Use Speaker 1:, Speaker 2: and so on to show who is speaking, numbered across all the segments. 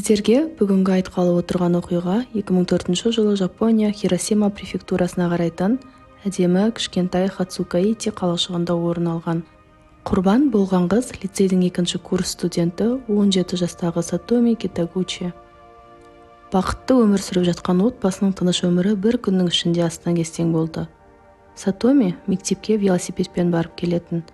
Speaker 1: Сіздерге бүгінгі айтқалы отырған оқиға 2004 жылы Жапония Хиросима префектурасына қарайтын әдемі кішкентай Хацукаити қалашығында орын алған. Құрбан болған қыз лицейдің 2-ші курс студенті 17 жастағы Сатоми Китагучи. Бақытты өмір сүріп жатқан отбасының тыныш өмірі бір күннің ішінде астан-кестең болды. Сатоми мектепке велосипедпен барып келетін.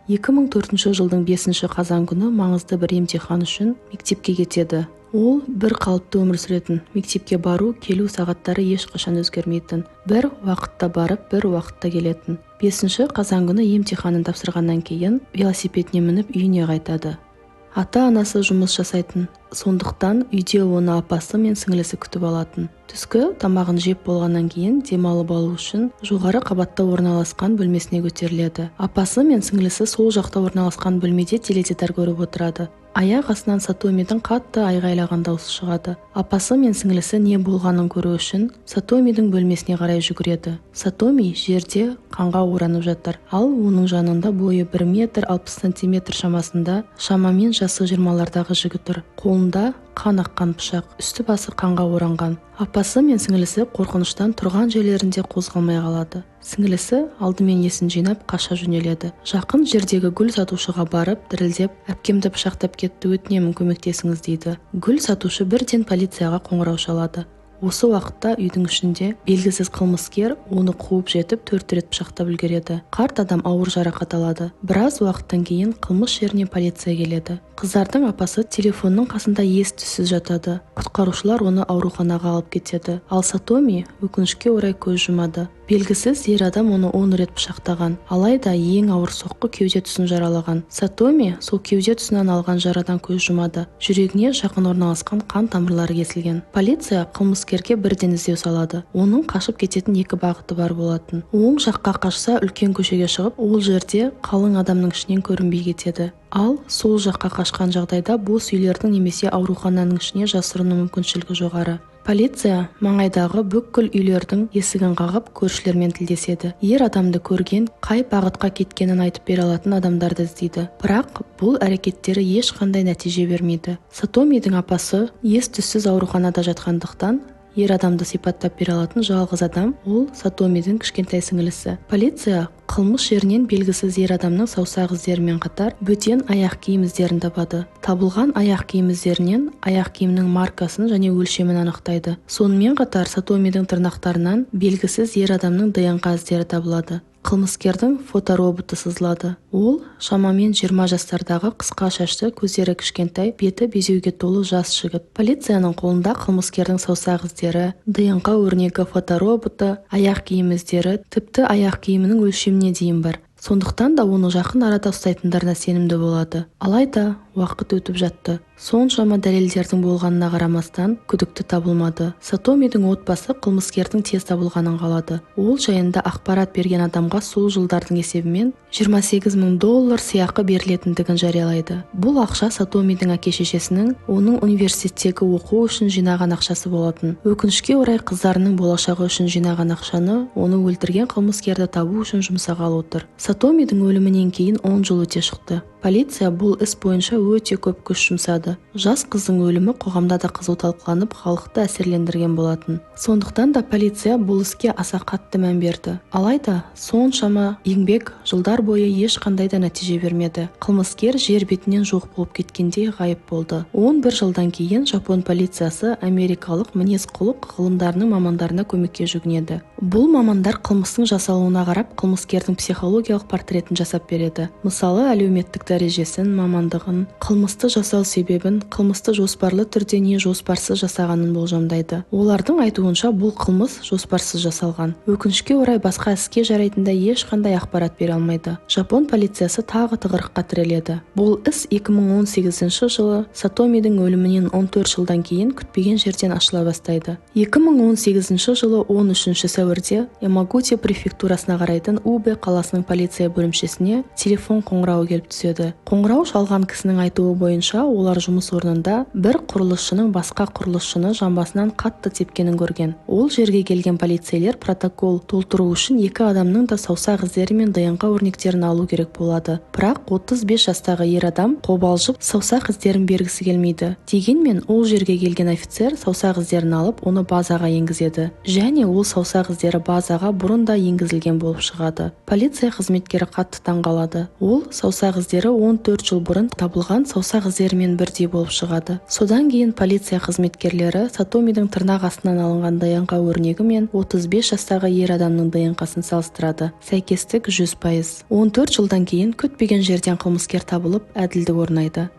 Speaker 1: 2004 жылдың 5 қазан күні маңызды бір емтихан үшін мектепке кетеді. Ол бір қалыпты өмір сүретін. Мектепке бару, келу сағаттары ешқашан өзгермейтін. Бір уақытта барып, бір уақытта келетін. 5 қазан күні емтиханын тапсырғаннан кейін велосипедіне мініп үйіне қайтады. Ата-анасы жұмыс жасайтын, сондықтан үйде оны апасы мен сіңлісі күтіп алатын. Түскі тамағын жеп болғаннан кейін демалып алу үшін жоғары қабатта орналасқан бөлмесіне көтеріледі. Апасы мен сіңлісі сол жақта орналасқан бөлмеде теледидар көріп отырады. Аяқ астынан Сатомидің қатты айғайлаған дауысы шығады. Апасы мен сіңлісі не болғанын көру үшін Сатомидің бөлмесіне қарай жүгіреді. Сатоми жерде қанға оранып жатыр, ал оның жанында бойы 1 метр 60 сантиметр шамасында, шамамен жасы 20-лардағы жігіт тұр. Қолында қан аққан пышақ, үсті-басы қанға оранған. Апасы мен сіңлісі қорқыныштан тұрған жерлерінде қозғалмай қалады. Сіңлісі алдымен есін жинап қаша жөнеледі. Жақын жердегі гүл сатушыға барып, дірілдеп, әпкемді пышақтап кетті, өтінемін көмектесіңіз дейді. Гүл сатушы бірден полицияға қоңырау шалады. Осы уақытта үйдің ішінде белгісіз қылмыскер оны қуып жетіп 4 рет пышақтап үлгереді. Қарт адам ауыр жарақат алады. Біраз уақыттан кейін қылмыс жеріне полиция келеді. Қыздардың апасы телефонның қасында ес-түссіз жатады. Құтқарушылар оны ауруханаға алып кетеді. Ал Сатоми өкінішке орай көз жұмады. Белгісіз ер адам оны 10 рет пышақтаған. Алайда ең ауыр соққы кеуде тұсын жаралаған. Сатоми сол кеуде тұсынан алған жарадан көз жұмады. Жүрегіне жақын орналасқан қан тамырлары кесілген. Полиция қылмыскерге бірден іздеу салады. Оның қашып кететін 2 бағыты бар болатын. Оң жаққа қашса үлкен көшеге шығып, ол жерде қалың адамның ішінен көрінбей кетеді. Ал сол жаққа қашқан жағдайда бос үйлердің немесе аурухананың ішіне жасырыну мүмкіншілігі жоғары. Полиция маңайдағы бүкіл үйлердің есігін қағып, көршілермен тілдеседі. Ер адамды көрген, қай бағытқа кеткенін айтып бере алатын адамдарды іздейді. Бірақ бұл әрекеттері ешқандай нәтиже бермейді. Сатомидің апасы ес-түссіз ауруханада жатқандықтан, ер адамды сипаттап бере алатын жалғыз адам ол Сатомидің кішкентай сіңлісі. Полиция қылмыс жерінен белгісіз ер адамның саусақ іздерімен қатар бөтен аяқ киім іздерін табады. Табылған аяқ киім іздерінен аяқ киімнің маркасын және өлшемін анықтайды. Сонымен қатар Сатомидің тырнақтарынан белгісіз ер адамның ДНК іздері табылады. Қылмыскердің фотороботы сызылады. Ол шамамен 20 жастардағы қысқа шашты, көздері кішкентай, беті безеуге толы жас жігіт. Полицияның қолында қылмыскердің саусақ іздері, ДНК өрнегі фотороботы, аяқ киім іздері, тіпті аяқ киімінің өлшеміне дейін бар. Сондықтан да оны жақын арада ұстайтындарына сенімді болады. Алайда уақыт өтіп жатты. Соншама дәлелдердің болғанына қарамастан күдікті табылмады. Сатомидің отбасы қылмыскердің тез табылғанын қалады. Ол жайында ақпарат берген адамға сол жылдардың есебімен $28,000 сыйақы берілетіндігін жариялайды. Бұл ақша Сатомидің әке-шешесінің оның университеттегі оқу үшін жинаған ақшасы болатын. Өкінішке орай қыздарының болашағы үшін жинаған ақшаны оны өлтірген қылмыскерді табу үшін жұмсағалы отыр. Сатомидің өлімінен кейін 10 жыл өте шықты. Полиция бұл іс бойынша өте көп күш жұмсады. Жас қыздың өлімі қоғамда да қызу талқыланып, халықты әсерлендірген болатын. Сондықтан да полиция бұл іске аса қатты мән берді. Алайда соншама еңбек жылдар бойы ешқандай да нәтиже бермеді. Қылмыскер жер бетінен жоқ болып кеткендей ғайып болды. 11 жылдан кейін Жапон полициясы америкалық мінез-құлық ғылымдарының мамандарына көмекке жүгінеді. Бұл мамандар қылмыстың жасалуына қарап, қылмыскердің психологиялық портретін жасап береді. Мысалы, әлеуметтік дәрежесін, мамандығын, қылмысты жасау себебін, қылмысты жоспарлы түрде не жоспарсыз жасағанын болжамдайды. Олардың айтуынша бұл қылмыс жоспарсыз жасалған. Өкінішке орай басқа іске жарайтындай ешқандай ақпарат бере алмайды. Жапон полициясы тағы тығырыққа тіреледі. Бұл іс 2018 жылы Сатомидің өлімінен 14 жылдан кейін күтпеген жерден ашыла бастайды. 2018 жылы 13 сәуірде Ямагути префектурасына қарайтын Убе қаласының полиция бөлімшесіне телефон қоңырауы келіп түседі. Қоңырау шалған кісінің айтуы бойынша, олар жұмыс орнында бір құрылысшының басқа құрылысшыны жамбасынан қатты тепкенін көрген. Ол жерге келген полицейлер протокол толтыру үшін екі адамның да саусақ іздері мен ДНК өрнектерін алу керек болады. Бірақ 35 жастағы ер адам қобалжып саусақ іздерін бергісі келмейді. Дегенмен ол жерге келген офицер саусақ іздерін алып, оны базаға енгізеді. Және ол саусақ іздері базаға бұрында енгізілген болып шығады. Полиция қызметкері қатты таңғалады. Ол саусақ іздері 14 жыл бұрын табылған саусақ іздерімен бірдей болып шығады. Содан кейін полиция қызметкерлері Сатомидің тырнақ астынан алынған ДНК өрнегі мен 35 жастағы ер адамның ДНК-сын салыстырады. Сәйкестік 100%. 14 жылдан кейін күтпеген жерден қылмыскер табылып, әділдік орнайды.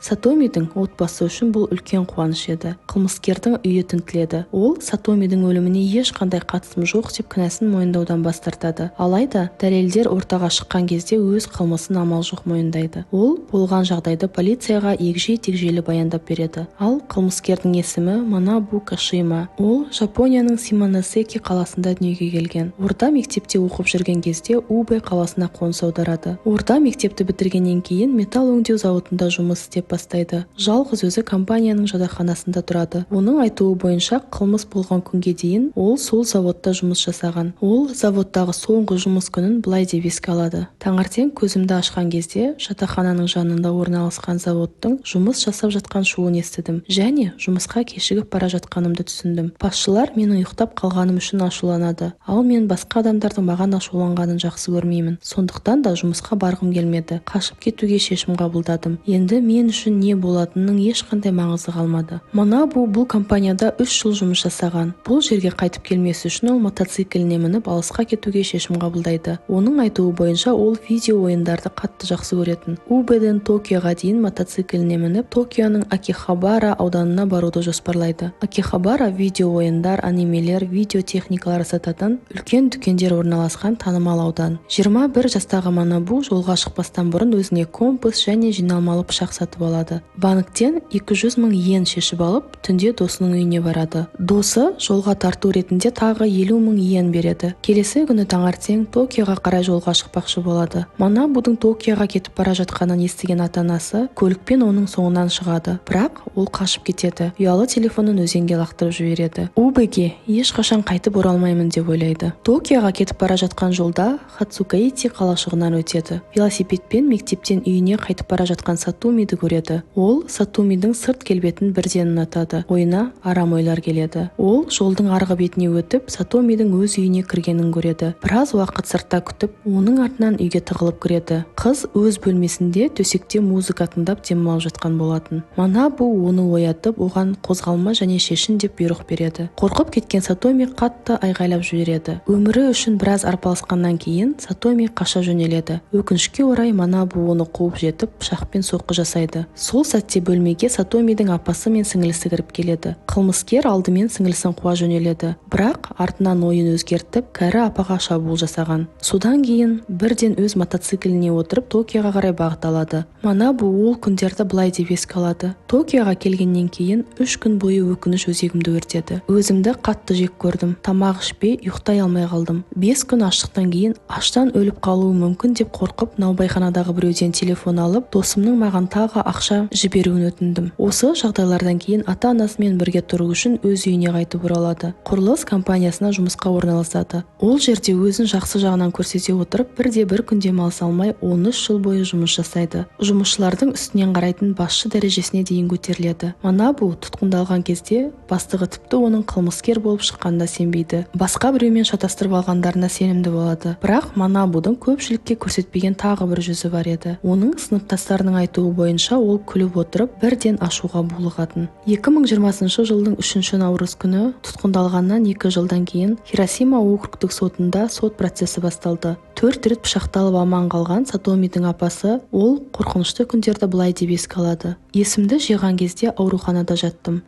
Speaker 1: Сатомидің отбасы үшін бұл үлкен қуаныш еді. Қылмыскердің үйі тінтіледі. Ол Сатомидің өліміне ешқандай қатысым жоқ деп кінәсін мойындаудан бас тартады. Алайда дәлелдер ортаға шыққан кезде өз қылмысын амал жоқ мойындайды. Ол болған жағдайды полицияға егжей-тегжейлі баяндап береді. Ал қылмыскердің есімі Манабу Кашима. Ол Жапонияның Симоносеки қаласында дүниеге келген. Орта мектепте оқып жүрген кезде Убе қаласына қоныс аударады. Орта мектепті бітіргеннен кейін металл өңдеу зауытында жұмыс істеп бастайды. Жалғыз өзі компанияның жатақханасында тұрады. Оның айтуы бойынша, қылмыс болған күнге дейін ол сол заводта жұмыс жасаған. Ол заводтағы соңғы жұмыс күнін былай деп еске алады. Таңертең көзімді ашқан кезде жатақхананың жанында орналасқан заводтың жұмыс жасап жатқан шуын естідім және жұмысқа кешігіп бара жатқанымды түсіндім. Басшылар менің ұйықтап қалғаным үшін ашуланады. Ал мен басқа адамдардың маған ашуланғанын жақсы көрмеймін. Сондықтан да жұмысқа барғым келмеді. Қашып кетуге шешім қабылдадым. Енді мен үшін не болатынының ешқандай маңызы қалмады. Манабу бұл компанияда 3 жыл жұмыс жасаған. Бұл жерге қайтып келмесі үшін ол мотоцикліне мініп алысқа кетуге шешім қабылдайды. Оның айтуы бойынша ол видео ойындарды қатты жақсы көретін. Убеден Токиоға дейін мотоцикліне мініп, Токионың Акихабара ауданына баруды жоспарлайды. Акихабара видео ойындар, анимелер, видео техникалар сататын үлкен дүкендер орналасқан танымал аудан. 21 жастағы Манабу жолға шықпастан бұрын өзіне компас және жиналмалы пышақ сатып алады. Банктен 200 000 йен шешіп алып, түнде досының үйіне барады. Досы жолға тарту ретінде тағы 50 000 йен береді. Келесі күні таңертең Токиоға қарай жолға шықпақшы болады. Манабудың Токиоға кетіп бара жатқанын естіген ата-анасы көлікпен оның соңынан шығады. Бірақ ол қашып кетеді. Ұялы телефонын өзенге лақтырып жібереді. Убеге ешқашан қайтып оралмаймын деп ойлайды. Токиоға кетіп бара жатқан жолда Хацукаити қалашығынан өтеді. Велосипедпен мектептен үйіне қайтып бара жатқан Сатомиді көреді. Ол Сатомидің сырт келбетін бірден ұнатады. Ойына арам ойлар келеді. Ол жолдың арғы бетіне өтіп, Сатомидің өз үйіне кіргенін көреді. Біраз уақыт сыртта күтіп, оның артынан үйге тығылып кіреді. Қыз өз бөлмесінде төсекте музыка тыңдап демалып жатқан болатын. Манабу оны оятып, оған қозғалма және шешін деп бұйрық береді. Қорқып кеткен Сатоми қатты айғайлап жібереді. Өмірі үшін біраз арпалысқаннан кейін Сатоми қаша жөнеледі. Өкінішке орай Манабу оны қуып жетіп, пышақпен соққы жасайды. Сол сәтте бөлмеге Сатомидің апасы мен сіңілісі кіріп келеді. Қылмыскер алдымен сіңілісін қуа жөнеледі. Бірақ артынан ойын өзгертіп, кәрі апаға шабуыл жасаған. Содан кейін бірден өз мотоцикліне отырып Токиоға қарай бағыт алады. Манабу ол күндерді былай деп еске алады. Токиоға келгеннен кейін 3 күн бойы өкініш өзегімді өртеді. Өзімді қатты жек көрдім. Тамақ ішпей, ұйықтай алмай қалдым. 5 күн аштықтан кейін аштан өліп қалуы мүмкін деп қорқып, наубайханадағы біреуден телефон алып, досымның маған тағы ақша жіберуін өтіндім. Осы жағдайлардан кейін ата-анасымен бірге тұру үшін өз үйіне қайтып оралады. Құрылыс компаниясына жұмысқа орналасады. Ол жерде өзін жақсы жағынан көрсете отырып, бір күн демалыс алмай 13 жыл бойы жұмыс жасайды. Жұмысшылардың үстінен қарайтын басшы дәрежесіне дейін көтеріледі. Манабу тұтқындалған кезде бастығы тіпті оның қылмыскер болып шыққанына сенбейді. Басқа біреумен шатастырып алғандарына сенімді болады. Бірақ Манабудың көпшілікке көрсетпеген тағы бір жүзі бар еді. Оның сыныптастарының айтуы бойынша ол күліп отырып, бірден ашуға булығатын. 2020 жылдың 3 наурыз күні тұтқындалғаннан 2 жылдан кейін Хиросима округтік сотында сот процесі басталды. 4 рет пышақталып аман қалған Сатомидің апасы ол қорқынышты күндерді былай деп еске алады. Есімді жиған кезде ауруханада жаттым.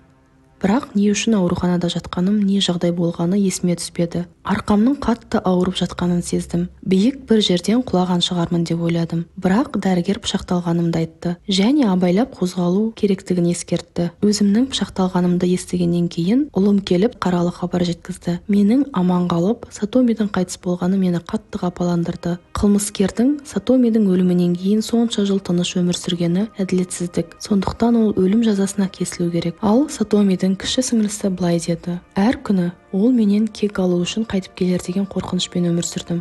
Speaker 1: Бірақ не үшін ауруханада жатқаным, не жағдай болғаны есіме түспеді. Арқамның қатты ауырып жатқанын сездім. Биік бір жерден құлаған шығармын деп ойладым. Бірақ дәрігер пышақталғанымды айтты және абайлап қозғалу керектігін ескертті. Өзімнің пышақталғанымды естігеннен кейін ұлым келіп қаралы хабар жеткізді. Менің аман қалып, Сатомидің қайтыс болғаны мені қатты қапаландырды. Қылмыскердің Сатомидің өлімінен кейін сонша жыл тыныш өмір сүргені әділетсіздік. Сондықтан ол өлім жазасына кесілу керек. Ал Сатомидің кіші сіңлісі былай деді: әр күні ол менен кек алу үшін қайтып келер деген қорқынышпен өмір сүрдім.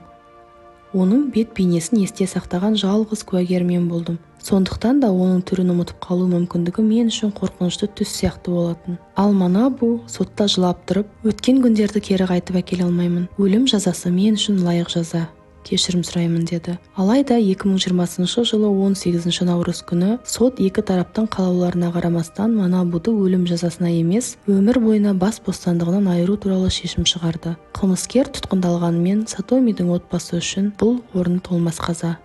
Speaker 1: Оның бет бейнесін есте сақтаған жалғыз куәгер мен болдым. Сондықтан да оның түрін ұмытып қалу мүмкіндігі мен үшін қорқынышты түс сияқты болатын. Ал Манабу сотта жылап тұрып, өткен күндерді кері қайтып әкеле алмаймын. Өлім жазасы мен үшін лайық жаза. Кешірім сұраймын деді. Алайда 2020 жылы 18 наурыз күні сот екі тараптың қалауларына қарамастан Манабуды өлім жазасына емес, өмір бойына бас бостандығынан айыру туралы шешім шығарды. Қылмыскер тұтқындалғанымен Сатомидің отбасы үшін бұл орны толмас қаза.